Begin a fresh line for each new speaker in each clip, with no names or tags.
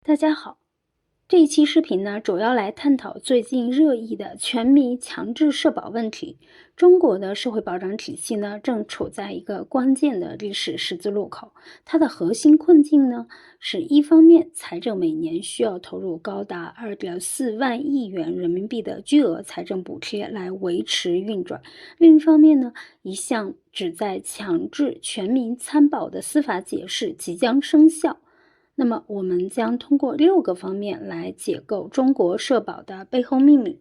大家好，这一期视频呢，主要来探讨最近热议的全民强制社保问题。中国的社会保障体系呢，正处在一个关键的历史十字路口。它的核心困境呢，是一方面，财政每年需要投入高达2.4万亿元人民币的巨额财政补贴来维持运转；另一方面呢，一项旨在强制全民参保的司法解释即将生效。那么我们将通过6个方面来解构中国社保的背后秘密。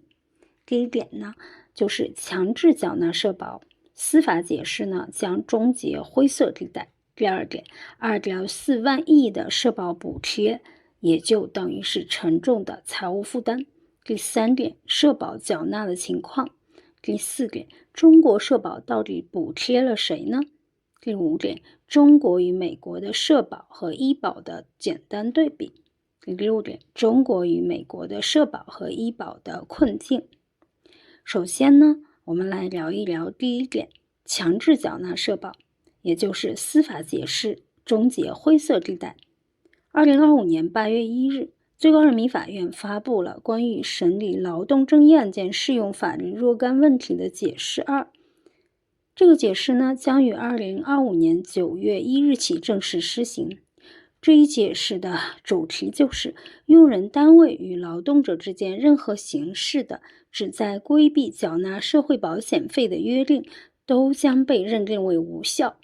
第一点呢，就是强制缴纳社保，司法解释呢将终结灰色地带。第二点，2.4万亿的社保补贴也就等于是沉重的财务负担。第三点，社保缴纳的情况。第四点，中国社保到底补贴了谁呢？第5点，中国与美国的社保和医保的简单对比。第6点，中国与美国的社保和医保的困境。首先呢，我们来聊一聊第一点，强制缴纳社保，也就是司法解释终结灰色地带。2025年8月1日，最高人民法院发布了关于审理劳动争议案件适用法律若干问题的解释2。这个解释呢，将于2025年9月1日起正式施行。这一解释的主题就是，用人单位与劳动者之间任何形式的旨在规避缴纳社会保险费的约定，都将被认定为无效。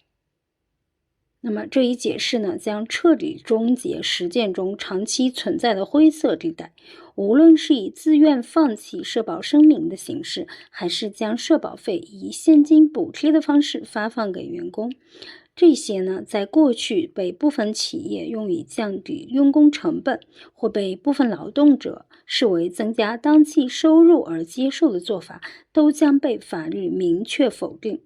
那么这一解释呢，将彻底终结实践中长期存在的灰色地带。无论是以自愿放弃社保声明的形式，还是将社保费以现金补贴的方式发放给员工，这些呢，在过去被部分企业用以降低用工成本，或被部分劳动者视为增加当季收入而接受的做法，都将被法律明确否定。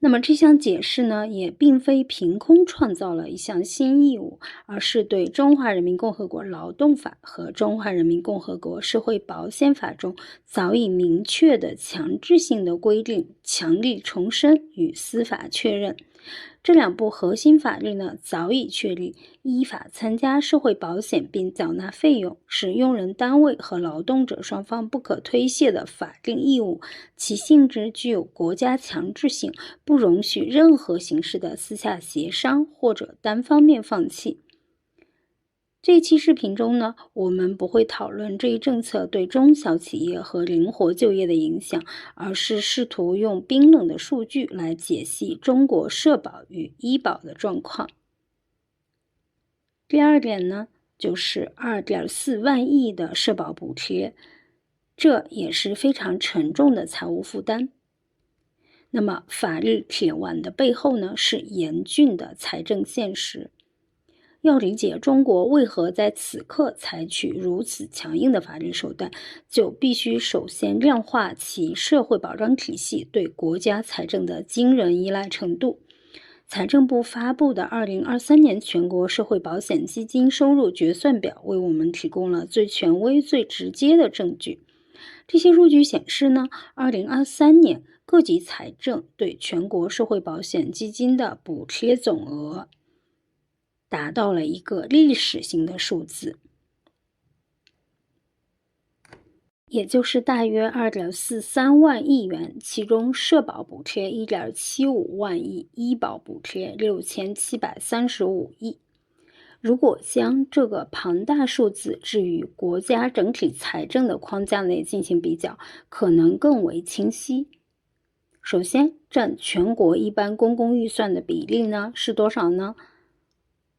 那么这项解释呢，也并非凭空创造了一项新义务，而是对中华人民共和国劳动法和中华人民共和国社会保险法中早已明确的强制性的规定强力重申与司法确认。这2部核心法律呢，早已确立依法参加社会保险并缴纳费用是用人单位和劳动者双方不可推卸的法定义务，其性质具有国家强制性，不容许任何形式的私下协商或者单方面放弃。这一期视频中呢，我们不会讨论这一政策对中小企业和灵活就业的影响，而是试图用冰冷的数据来解析中国社保与医保的状况。第二点呢，就是2.4万亿的社保补贴，这也是非常沉重的财务负担。那么法律铁腕的背后呢，是严峻的财政现实。要理解中国为何在此刻采取如此强硬的法律手段，就必须首先量化其社会保障体系对国家财政的惊人依赖程度。财政部发布的2023年全国社会保险基金收入决算表为我们提供了最权威、最直接的证据。这些数据显示呢，2023年各级财政对全国社会保险基金的补贴总额达到了一个历史性的数字，也就是大约2.43万亿元，其中社保补贴1.75万亿，医保补贴6735亿。如果将这个庞大数字置于国家整体财政的框架内进行比较，可能更为清晰。首先，占全国一般公共预算的比例呢是多少呢？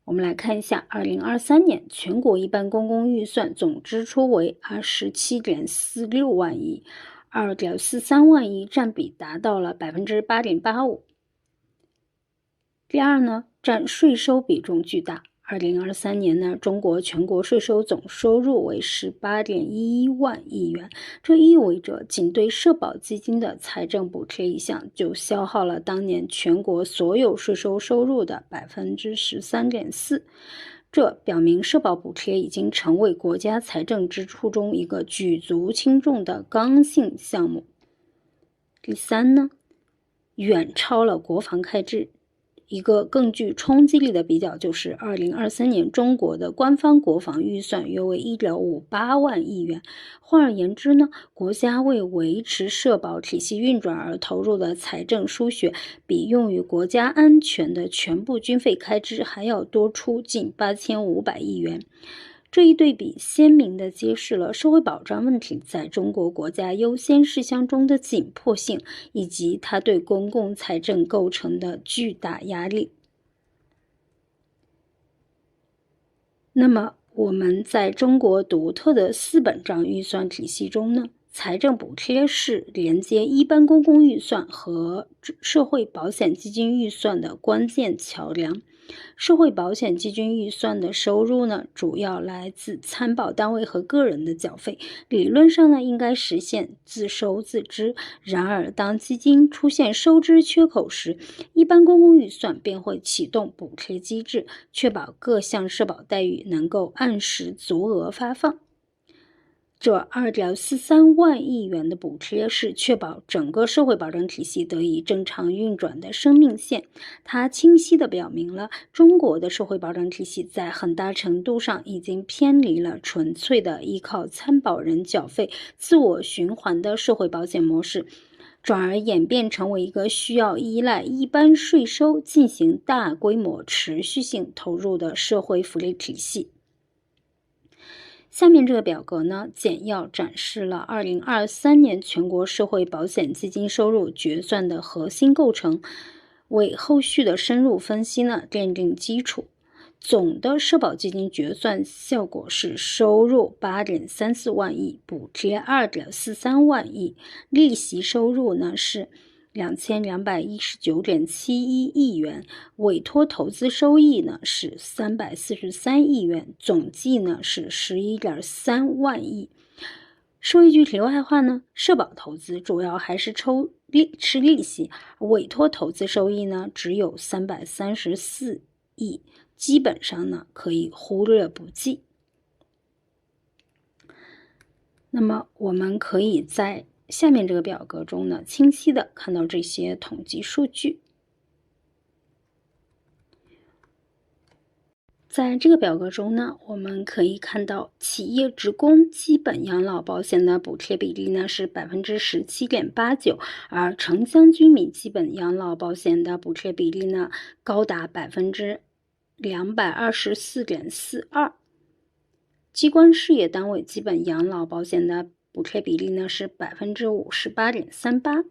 我们来看一下2023年全国一般公共预算总支出为27.46万亿 ,2.43 万亿占比达到了 8.85%。第二呢，占税收比重巨大。2023年呢，中国全国税收总收入为 18.11万亿元，这意味着仅对社保基金的财政补贴一项就消耗了当年全国所有税收收入的 13.4%。这表明社保补贴已经成为国家财政支出中一个举足轻重的刚性项目。第三呢，远超了国防开支。一个更具冲击力的比较就是2023年中国的官方国防预算约为1.58万亿元。换而言之呢，国家为维持社保体系运转而投入的财政输血，比用于国家安全的全部军费开支还要多出近8500亿元。这一对比鲜明地揭示了社会保障问题在中国国家优先事项中的紧迫性，以及它对公共财政构成的巨大压力。那么，我们在中国独特的4本账预算体系中呢，财政补贴是连接一般公共预算和社会保险基金预算的关键桥梁。社会保险基金预算的收入呢，主要来自参保单位和个人的缴费，理论上呢，应该实现自收自支。然而，当基金出现收支缺口时，一般公共预算便会启动补贴机制，确保各项社保待遇能够按时足额发放。这2.43万亿元的补贴是确保整个社会保障体系得以正常运转的生命线。它清晰地表明了中国的社会保障体系在很大程度上已经偏离了纯粹的依靠参保人缴费自我循环的社会保险模式，转而演变成为一个需要依赖一般税收进行大规模持续性投入的社会福利体系。下面这个表格呢，简要展示了2023年全国社会保险基金收入决算的核心构成，为后续的深入分析呢奠定基础。总的社保基金决算效果是收入8.34万亿，补贴2.43万亿，利息收入呢是2219.71亿元，委托投资收益呢是343亿元，总计呢是11.3万亿。说一句题外话呢，社保投资主要还是吃利息，委托投资收益呢只有334亿，基本上呢可以忽略不计。那么我们可以在下面这个表格中呢，清晰地看到这些统计数据。在这个表格中呢，我们可以看到企业职工基本养老保险的补贴比例呢是 17.89%， 而城乡居民基本养老保险的补贴比例呢高达 224.42%。机关事业单位基本养老保险的补贴比例呢是 58.38%，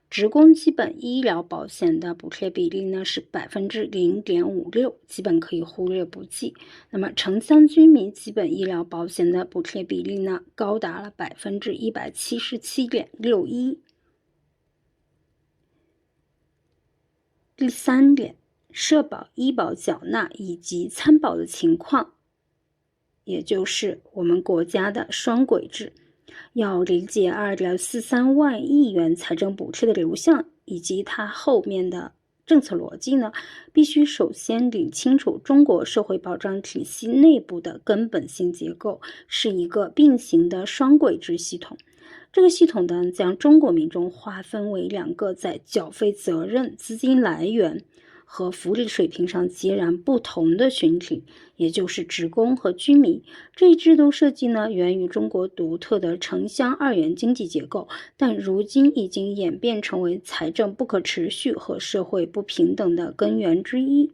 职工基本医疗保险的补贴比例呢是 0.56%， 基本可以忽略不计。那么城乡居民基本医疗保险的补贴比例呢高达了 177.61%。第3点，社保、医保缴纳以及参保的情况，也就是我们国家的双轨制。要理解2.43万亿元财政补贴的流向以及它后面的政策逻辑呢，必须首先理清楚中国社会保障体系内部的根本性结构，是一个并行的双轨制系统。这个系统呢，将中国民众划分为2个在缴费责任、资金来源和福利水平上截然不同的群体，也就是职工和居民。这一制度设计呢，源于中国独特的城乡2元经济结构，但如今已经演变成为财政不可持续和社会不平等的根源之一。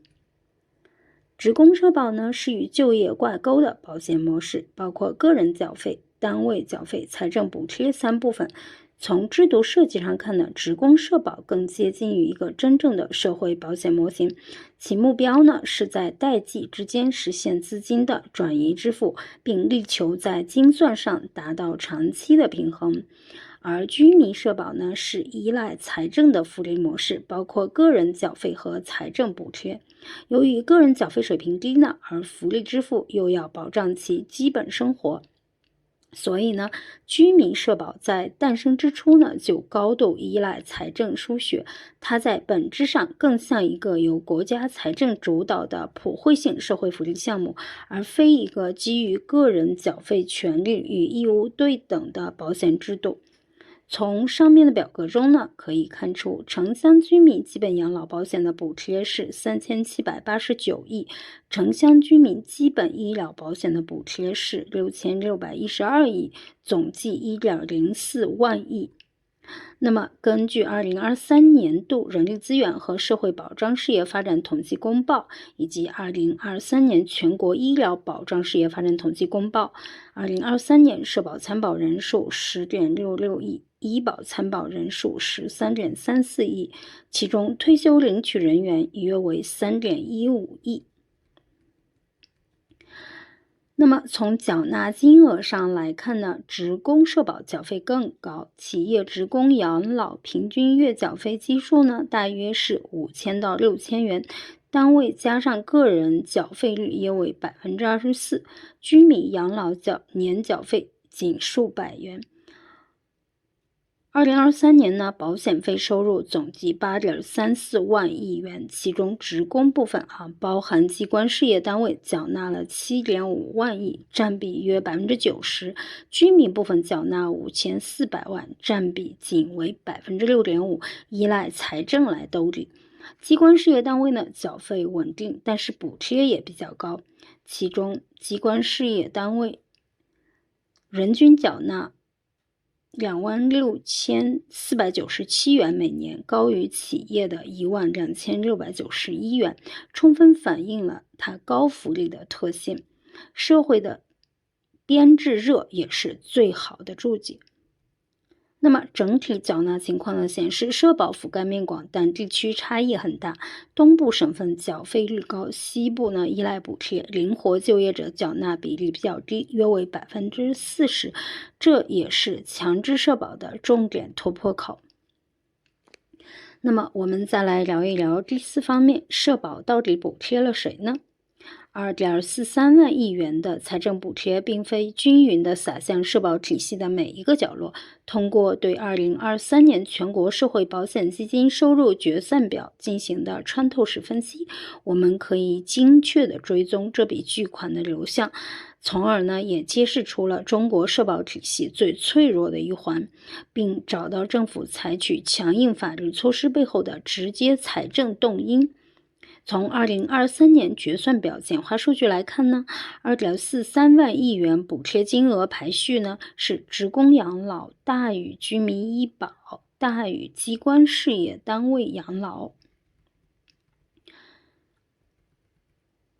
职工社保呢，是与就业挂钩的保险模式，包括个人缴费、单位缴费、财政补贴3部分。从制度设计上看呢，职工社保更接近于一个真正的社会保险模型，其目标呢是在代际之间实现资金的转移支付，并力求在精算上达到长期的平衡。而居民社保呢是依赖财政的福利模式，包括个人缴费和财政补贴。由于个人缴费水平低呢，而福利支付又要保障其基本生活，所以呢，居民社保在诞生之初呢，就高度依赖财政输血，它在本质上更像一个由国家财政主导的普惠性社会福利项目，而非一个基于个人缴费权利与义务对等的保险制度。从上面的表格中呢，可以看出城乡居民基本养老保险的补贴是3789亿，城乡居民基本医疗保险的补贴是6612亿，总计1.04万亿。那么根据2023年度人力资源和社会保障事业发展统计公报以及2023年全国医疗保障事业发展统计公报，2023年社保参保人数10.66亿，医保参保人数13.34亿，其中退休领取人员约为3.15亿。那么从缴纳金额上来看呢，职工社保缴费更高，企业职工养老平均月缴费基数呢，大约是5000到6000元，单位加上个人缴费率约为24%，居民养老年缴费仅数百元。2023年呢，保险费收入总计8.34万亿元，其中职工部分包含机关事业单位缴纳了7.5万亿，占比约90%，居民部分缴纳5400万，占比仅为6.5%，依赖财政来兜底。机关事业单位呢，缴费稳定，但是补贴也比较高，其中机关事业单位人均缴纳26497元每年，高于企业的12691元，充分反映了它高福利的特性。社会的编制热也是最好的注解。那么整体缴纳情况呢显示，社保覆盖面广，但地区差异很大。东部省份缴费率高，西部呢依赖补贴，灵活就业者缴纳比例比较低，约为40%，这也是强制社保的重点突破口。那么我们再来聊一聊第4方面，社保到底补贴了谁呢？2.43万亿元的财政补贴并非均匀地洒向社保体系的每一个角落。通过对2023年全国社会保险基金收入决算表进行的穿透式分析，我们可以精确地追踪这笔巨款的流向，从而呢也揭示出了中国社保体系最脆弱的一环，并找到政府采取强硬法律措施背后的直接财政动因。从2023年决算表简化数据来看呢， 2.43万亿元补贴金额排序呢是职工养老大于居民医保，大于机关事业单位养老。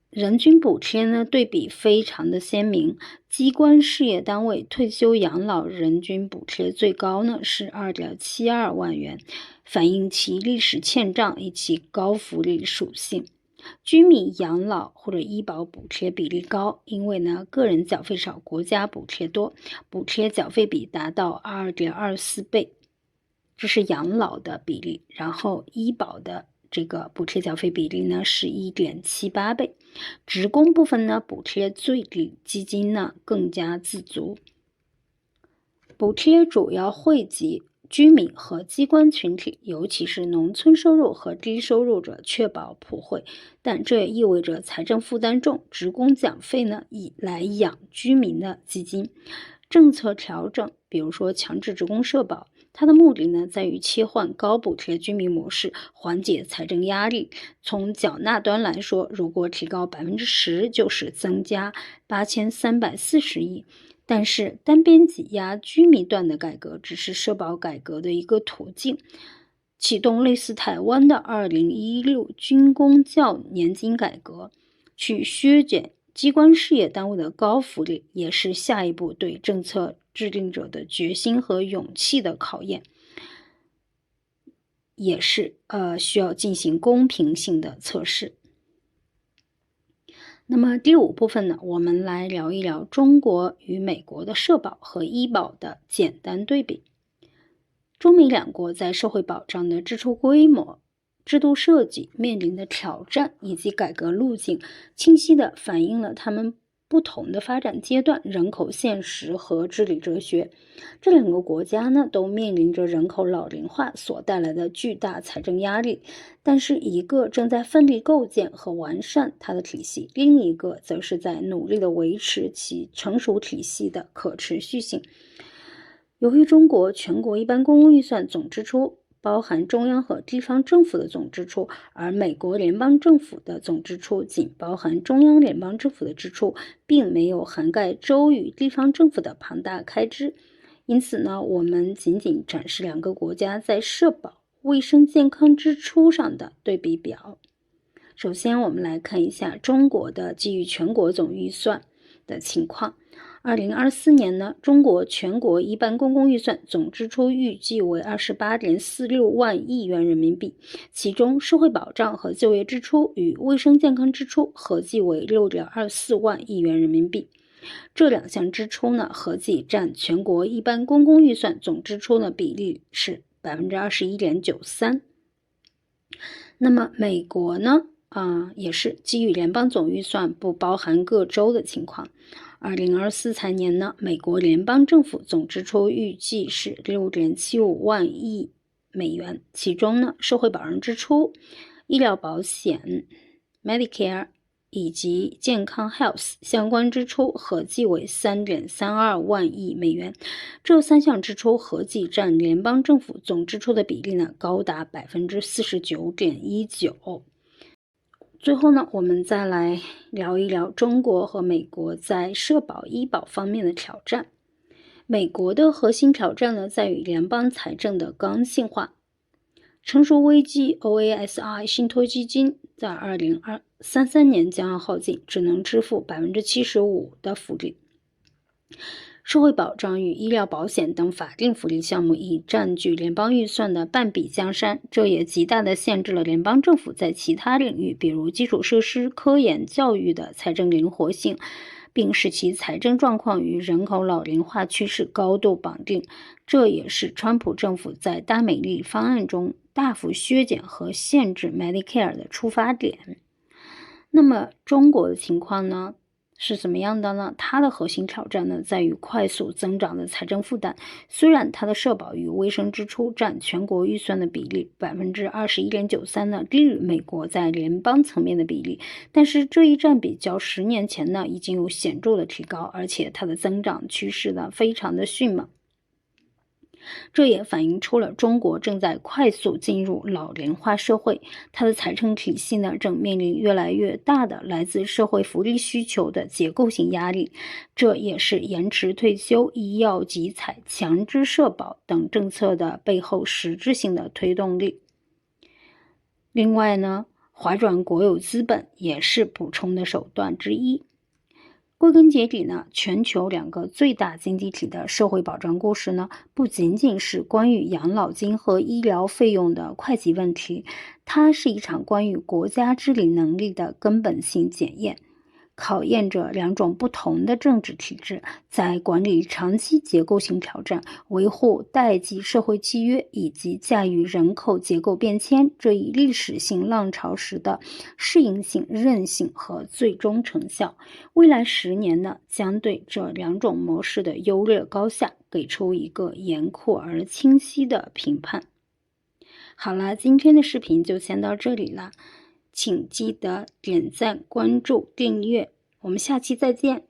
人均补贴呢对比非常的鲜明，机关事业单位退休养老人均补贴最高呢是 2.72万元，反映其历史欠账以及高福利属性。居民养老或者医保补贴比例高，因为呢个人缴费少，国家补贴多，补贴缴费比达到 2.24倍，这是养老的比例。然后医保的这个补贴缴费比例呢是 1.78倍。职工部分呢补贴最低，基金呢更加自足。补贴主要惠及居民和机关群体，尤其是农村收入和低收入者，确保普惠。但这也意味着财政负担重，职工缴费呢以来养居民的基金。政策调整，比如说强制职工社保，它的目的呢在于切换高补贴居民模式，缓解财政压力。从缴纳端来说，如果提高 10%， 就是增加8340亿。但是单边挤压居民段的改革只是社保改革的一个途径，启动类似台湾的2016军公教年金改革，去削减机关事业单位的高福利，也是下一步对政策制定者的决心和勇气的考验，也是需要进行公平性的测试。那么第5部分呢，我们来聊一聊中国与美国的社保和医保的简单对比。中美两国在社会保障的支出规模、制度设计面临的挑战以及改革路径，清晰地反映了他们不同的发展阶段、人口现实和治理哲学。这2个国家呢，都面临着人口老龄化所带来的巨大财政压力，但是一个正在奋力构建和完善它的体系，另一个则是在努力地维持其成熟体系的可持续性。由于中国全国一般公共预算总支出包含中央和地方政府的总支出，而美国联邦政府的总支出仅包含中央联邦政府的支出，并没有涵盖州与地方政府的庞大开支。因此呢，我们仅仅展示两个国家在社保、卫生健康支出上的对比表。首先，我们来看一下中国的基于全国总预算的情况。2024年呢，中国全国一般公共预算总支出预计为 28.46 万亿元人民币，其中社会保障和就业支出与卫生健康支出合计为 6.24 万亿元人民币。这两项支出呢，合计占全国一般公共预算总支出的比例是 21.93%。那么美国呢，也是基于联邦总预算不包含各州的情况。2024财年呢，美国联邦政府总支出预计是 6.75 万亿美元，其中呢，社会保障支出、医疗保险 Medicare 以及健康 Health 相关支出合计为 3.32 万亿美元。这三项支出合计占联邦政府总支出的比例呢，高达 49.19%。最后呢，我们再来聊一聊中国和美国在社保医保方面的挑战。美国的核心挑战呢，在于联邦财政的刚性化。成熟危机 OASI 信托基金在2033年将要耗尽，只能支付 75% 的福利。社会保障与医疗保险等法定福利项目已占据联邦预算的半壁江山，这也极大地限制了联邦政府在其他领域，比如基础设施、科研、教育的财政灵活性，并使其财政状况与人口老龄化趋势高度绑定。这也是川普政府在大美丽方案中大幅削减和限制 Medicare 的出发点。那么中国的情况呢？是怎么样的呢？它的核心挑战呢，在于快速增长的财政负担。虽然它的社保与卫生支出占全国预算的比例 21.93% 呢，低于美国在联邦层面的比例，但是这一占比较10年前呢，已经有显著的提高，而且它的增长趋势呢，非常的迅猛。这也反映出了中国正在快速进入老龄化社会，它的财政体系呢，正面临越来越大的来自社会福利需求的结构性压力，这也是延迟退休、医药集采、强制社保等政策的背后实质性的推动力。另外呢，划转国有资本也是补充的手段之一。归根结底呢，全球两个最大经济体的社会保障故事呢，不仅仅是关于养老金和医疗费用的会计问题，它是一场关于国家治理能力的根本性检验，考验着两种不同的政治体制在管理长期结构性挑战、维护代际社会契约以及驾驭人口结构变迁这一历史性浪潮时的适应性、韧性和最终成效。未来10年呢，将对这两种模式的优劣高下给出一个严酷而清晰的评判。好了，今天的视频就先到这里了，请记得点赞、关注、订阅，我们下期再见。